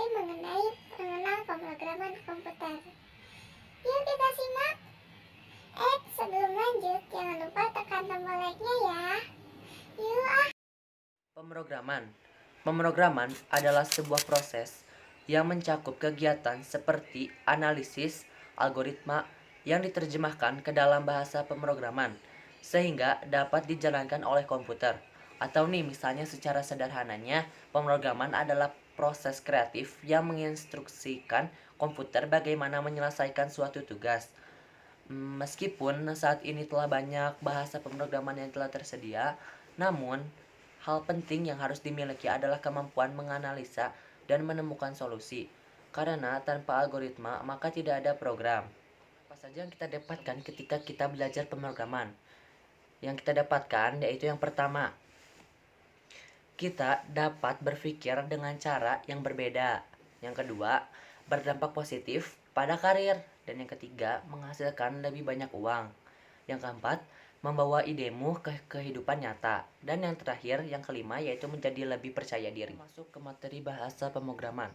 materi mengenai mengenal pemrograman komputer. Yuk kita simak. Sebelum lanjut, jangan lupa tekan tombol like-nya ya. Yuk. Pemrograman. Pemrograman adalah sebuah proses yang mencakup kegiatan seperti analisis algoritma yang diterjemahkan ke dalam bahasa pemrograman sehingga dapat dijalankan oleh komputer. Atau nih misalnya secara sederhananya, pemrograman adalah proses kreatif yang menginstruksikan komputer bagaimana menyelesaikan suatu tugas. Meskipun saat ini telah banyak bahasa pemrograman yang telah tersedia, namun hal penting yang harus dimiliki adalah kemampuan menganalisa dan menemukan solusi. Karena tanpa algoritma, maka tidak ada program. Apa saja yang kita dapatkan ketika kita belajar pemrograman? Yang kita dapatkan yaitu yang pertama, kita dapat berpikir dengan cara yang berbeda. Yang kedua, berdampak positif pada karir. Dan yang ketiga, menghasilkan lebih banyak uang. Yang keempat, membawa idemu ke kehidupan nyata. Dan yang terakhir, yang kelima, yaitu menjadi lebih percaya diri. Masuk ke materi bahasa pemrograman.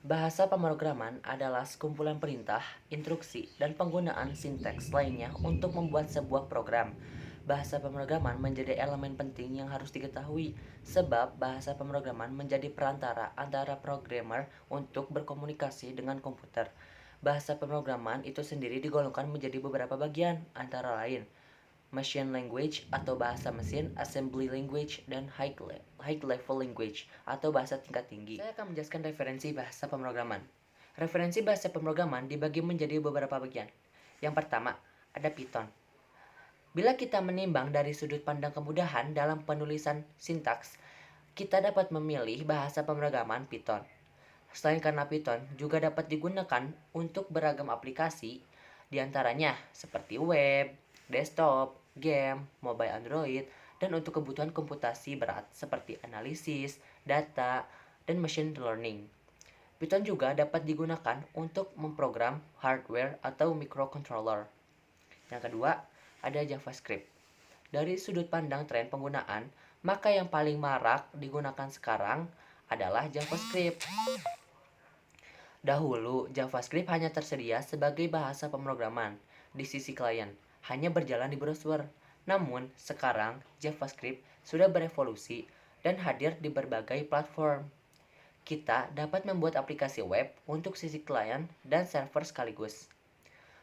Bahasa pemrograman adalah sekumpulan perintah, instruksi, dan penggunaan sinteks lainnya untuk membuat sebuah program. Bahasa pemrograman menjadi elemen penting yang harus diketahui, sebab bahasa pemrograman menjadi perantara antara programmer untuk berkomunikasi dengan komputer. Bahasa pemrograman itu sendiri digolongkan menjadi beberapa bagian, antara lain machine language atau bahasa mesin, assembly language, dan high level language atau bahasa tingkat tinggi. Saya akan menjelaskan referensi bahasa pemrograman. Referensi bahasa pemrograman dibagi menjadi beberapa bagian. Yang pertama, ada Python. Bila kita menimbang dari sudut pandang kemudahan dalam penulisan sintaks, kita dapat memilih bahasa pemrograman Python. Selain karena Python juga dapat digunakan untuk beragam aplikasi, diantaranya seperti web, desktop, game, mobile Android, dan untuk kebutuhan komputasi berat seperti analisis, data, dan machine learning. Python juga dapat digunakan untuk memprogram hardware atau microcontroller. Yang kedua, ada JavaScript. Dari sudut pandang tren penggunaan, maka yang paling marak digunakan sekarang adalah JavaScript. Dahulu, JavaScript hanya tersedia sebagai bahasa pemrograman di sisi klien, hanya berjalan di browser. Namun, sekarang JavaScript sudah berevolusi dan hadir di berbagai platform. Kita dapat membuat aplikasi web untuk sisi klien dan server sekaligus,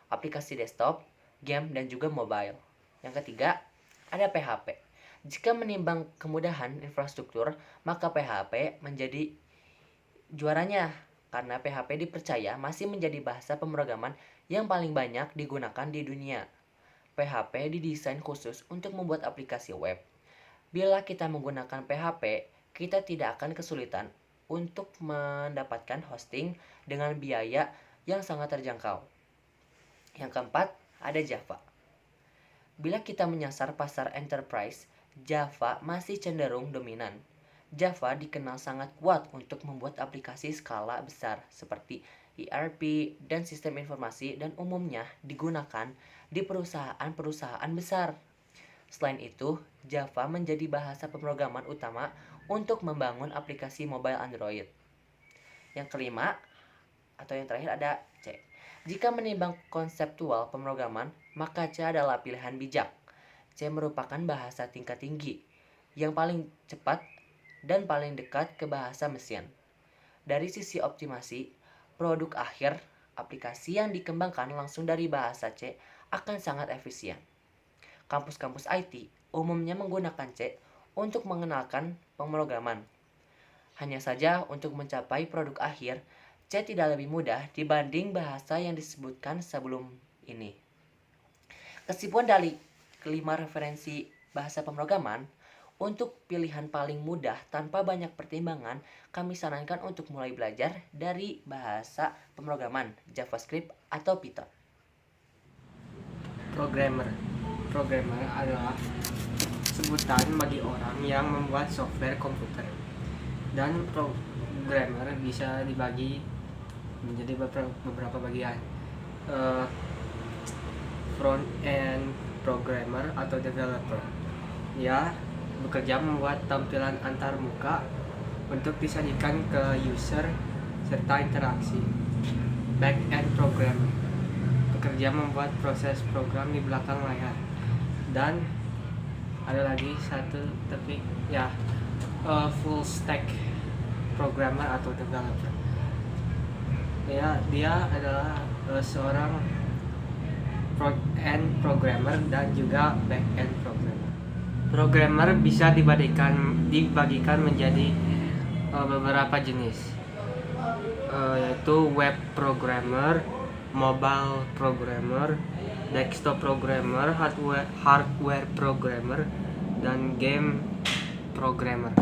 aplikasi desktop, game, dan juga mobile. Yang ketiga, ada PHP. Jika menimbang kemudahan infrastruktur, maka PHP menjadi juaranya karena PHP dipercaya masih menjadi bahasa pemrograman yang paling banyak digunakan di dunia. PHP didesain khusus untuk membuat aplikasi web. Bila kita menggunakan PHP, kita tidak akan kesulitan untuk mendapatkan hosting dengan biaya yang sangat terjangkau. Yang keempat, ada Java. Bila kita menyasar pasar enterprise, Java masih cenderung dominan. Java dikenal sangat kuat untuk membuat aplikasi skala besar seperti ERP dan sistem informasi dan umumnya digunakan di perusahaan-perusahaan besar. Selain itu, Java menjadi bahasa pemrograman utama untuk membangun aplikasi mobile Android. Yang kelima, atau yang terakhir ada C. Jika menimbang konseptual pemrograman, maka C adalah pilihan bijak. C merupakan bahasa tingkat tinggi yang paling cepat dan paling dekat ke bahasa mesin. Dari sisi optimasi, produk akhir aplikasi yang dikembangkan langsung dari bahasa C akan sangat efisien. Kampus-kampus IT umumnya menggunakan C untuk mengenalkan pemrograman. Hanya saja untuk mencapai produk akhir, C tidak lebih mudah dibanding bahasa yang disebutkan sebelum ini. Kesimpulan dari kelima referensi bahasa pemrograman, untuk pilihan paling mudah tanpa banyak pertimbangan, kami sarankan untuk mulai belajar dari bahasa pemrograman JavaScript atau Python. Programmer adalah sebutan bagi orang yang membuat software komputer. Dan programmer bisa dibagi menjadi beberapa bagian. Front end programmer atau developer, ya, bekerja membuat tampilan antar muka untuk disajikan ke user serta interaksi. Back-end programmer bekerja membuat proses program di belakang layar. Dan ada lagi satu topik ya, full stack programmer atau developer. Dia adalah seorang front-end programmer dan juga back-end programmer. Programmer bisa dibagikan menjadi beberapa jenis, yaitu web programmer, mobile programmer, desktop programmer, hardware programmer, dan game programmer.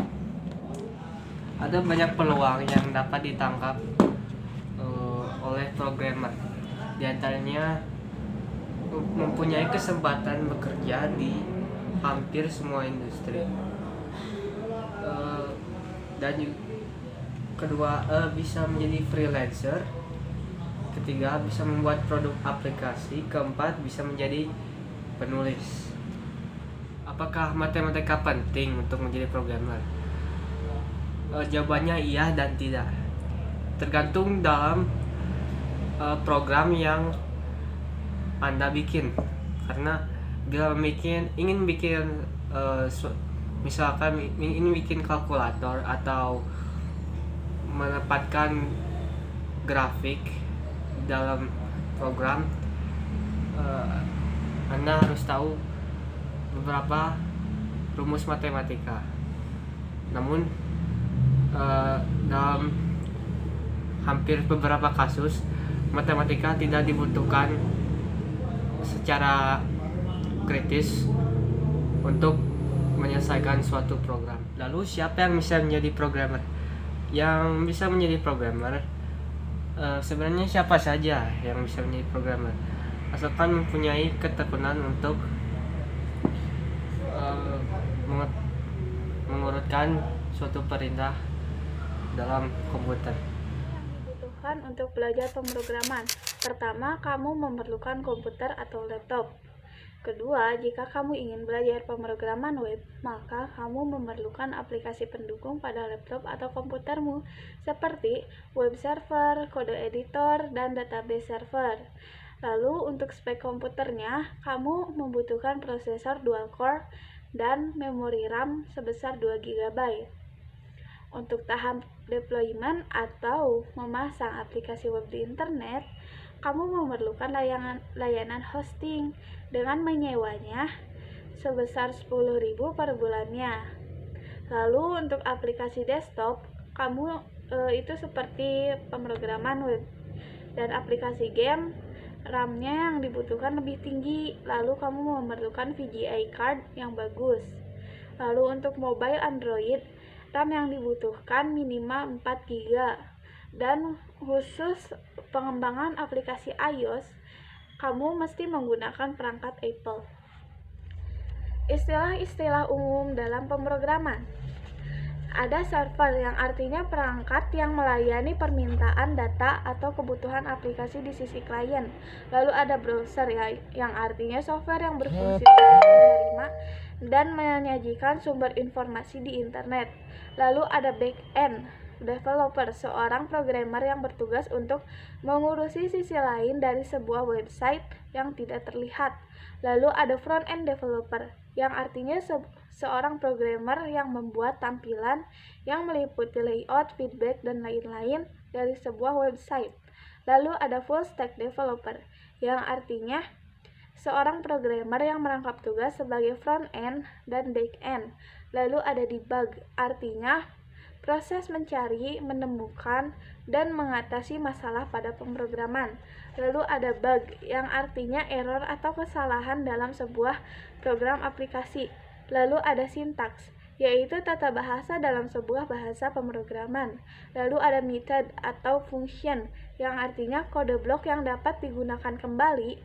Ada banyak peluang yang dapat ditangkap oleh programmer. Di antaranya mempunyai kesempatan bekerja di hampir semua industri. Dan kedua, bisa menjadi freelancer. Ketiga, bisa membuat produk aplikasi. Keempat, bisa menjadi penulis. Apakah matematika penting untuk menjadi programmer? Jawabannya iya dan tidak. Tergantung dalam program yang Anda bikin. Karena bila ingin bikin misalkan ingin bikin kalkulator atau menempatkan grafik dalam program, Anda harus tahu beberapa rumus matematika. Namun dalam hampir beberapa kasus matematika tidak dibutuhkan secara kritis untuk menyelesaikan suatu program. Lalu siapa yang bisa menjadi programmer? Yang bisa menjadi programmer sebenarnya siapa saja yang bisa menjadi programmer, asalkan mempunyai ketekunan untuk mengurutkan suatu perintah dalam komputer. Dibutuhkan untuk belajar pemrograman. Pertama, kamu memerlukan komputer atau laptop. Kedua, jika kamu ingin belajar pemrograman web, maka kamu memerlukan aplikasi pendukung pada laptop atau komputermu, seperti web server, kode editor, dan database server. Lalu, untuk spek komputernya, kamu membutuhkan prosesor dual core dan memori RAM sebesar 2 GB. Untuk tahap deployment atau memasang aplikasi web di internet, kamu memerlukan layanan hosting dengan menyewanya sebesar 10.000 per bulannya. Lalu untuk aplikasi desktop, kamu itu seperti pemrograman web dan aplikasi game, RAM-nya yang dibutuhkan lebih tinggi. Lalu kamu memerlukan VGA card yang bagus. Lalu untuk mobile Android, RAM yang dibutuhkan minimal 4 GB. Dan khusus pengembangan aplikasi iOS, kamu mesti menggunakan perangkat Apple. Istilah-istilah umum dalam pemrograman. Ada server yang artinya perangkat yang melayani permintaan data atau kebutuhan aplikasi di sisi klien. Lalu ada browser yang artinya software yang berfungsi untuk menerima dan menyajikan sumber informasi di internet. Lalu ada back-end developer, seorang programmer yang bertugas untuk mengurusi sisi lain dari sebuah website yang tidak terlihat. Lalu ada front-end developer, yang artinya seorang programmer yang membuat tampilan yang meliputi layout, feedback, dan lain-lain dari sebuah website. Lalu ada full stack developer, yang artinya seorang programmer yang merangkap tugas sebagai front-end dan back-end. Lalu ada debug, artinya proses mencari, menemukan, dan mengatasi masalah pada pemrograman. Lalu ada bug, yang artinya error atau kesalahan dalam sebuah program aplikasi. Lalu ada sintaks, yaitu tata bahasa dalam sebuah bahasa pemrograman. Lalu ada method atau function, yang artinya kode blok yang dapat digunakan kembali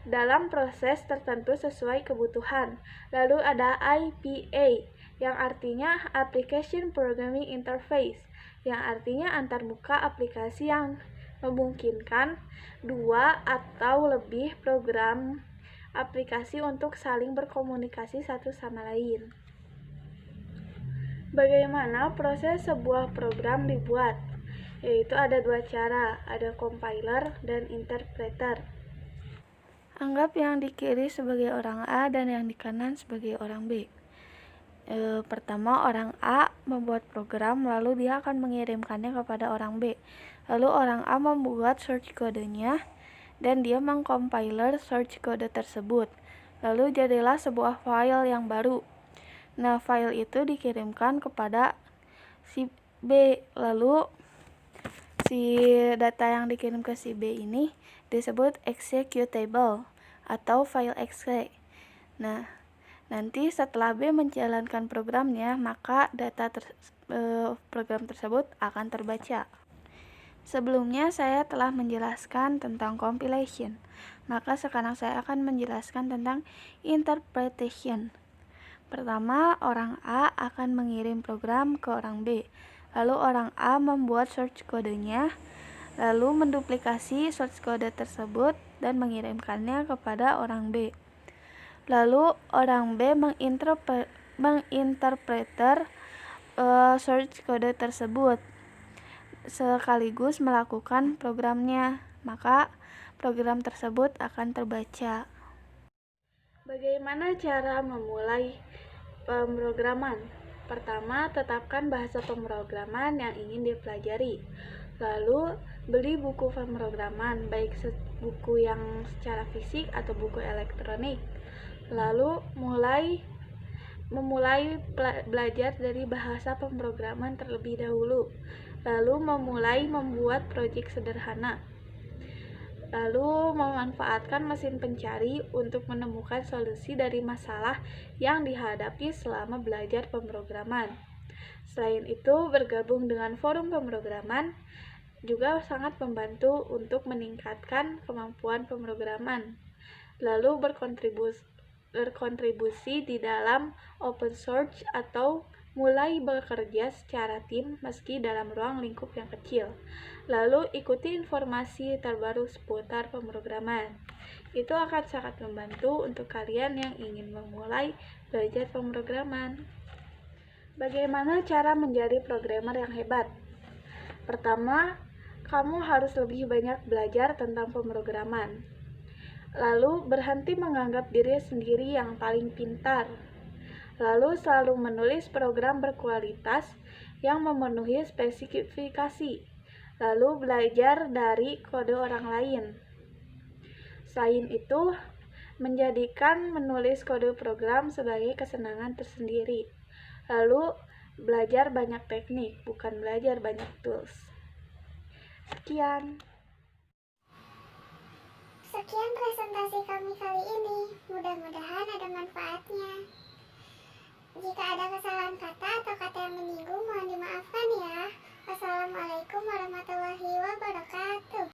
dalam proses tertentu sesuai kebutuhan. Lalu ada IPA, yang artinya Application Programming Interface, yang artinya antarmuka aplikasi yang memungkinkan dua atau lebih program aplikasi untuk saling berkomunikasi satu sama lain. Bagaimana proses sebuah program dibuat? yaitu ada dua cara, ada compiler dan interpreter. Anggap yang di kiri sebagai orang A dan yang di kanan sebagai orang B. Pertama, orang A membuat program, lalu dia akan mengirimkannya kepada orang B. Lalu orang A membuat source kodenya, dan dia mengcompiler source kode tersebut. Lalu jadilah sebuah file yang baru. Nah, file itu dikirimkan kepada si B. Lalu si data yang dikirim ke si B ini disebut executable atau file exe. Nah, nanti setelah B menjalankan programnya, maka program tersebut akan terbaca. Sebelumnya saya telah menjelaskan tentang compilation, maka sekarang saya akan menjelaskan tentang interpretation. Pertama, orang A akan mengirim program ke orang B. Lalu orang A membuat source kodenya, lalu menduplikasi source kode tersebut dan mengirimkannya kepada orang B. Lalu orang B menginterpreter source kode tersebut sekaligus melakukan programnya, maka program tersebut akan terbaca. Bagaimana cara memulai pemrograman? Pertama, tetapkan bahasa pemrograman yang ingin dipelajari. Lalu, beli buku pemrograman, baik buku yang secara fisik atau buku elektronik. Lalu, memulai belajar dari bahasa pemrograman terlebih dahulu. Lalu, memulai membuat proyek sederhana. Lalu, memanfaatkan mesin pencari untuk menemukan solusi dari masalah yang dihadapi selama belajar pemrograman. Selain itu, bergabung dengan forum pemrograman juga sangat membantu untuk meningkatkan kemampuan pemrograman. Lalu, berkontribusi di dalam open source atau mulai bekerja secara tim meski dalam ruang lingkup yang kecil. Lalu ikuti informasi terbaru seputar pemrograman. Itu akan sangat membantu untuk kalian yang ingin memulai belajar pemrograman. Bagaimana cara menjadi programmer yang hebat? Pertama, kamu harus lebih banyak belajar tentang pemrograman. Lalu berhenti menganggap diri sendiri yang paling pintar. Lalu selalu menulis program berkualitas yang memenuhi spesifikasi. Lalu belajar dari kode orang lain. Selain itu, menjadikan menulis kode program sebagai kesenangan tersendiri. Lalu belajar banyak teknik, bukan belajar banyak tools. Sekian presentasi kami kali ini. Mudah-mudahan ada manfaatnya. Jika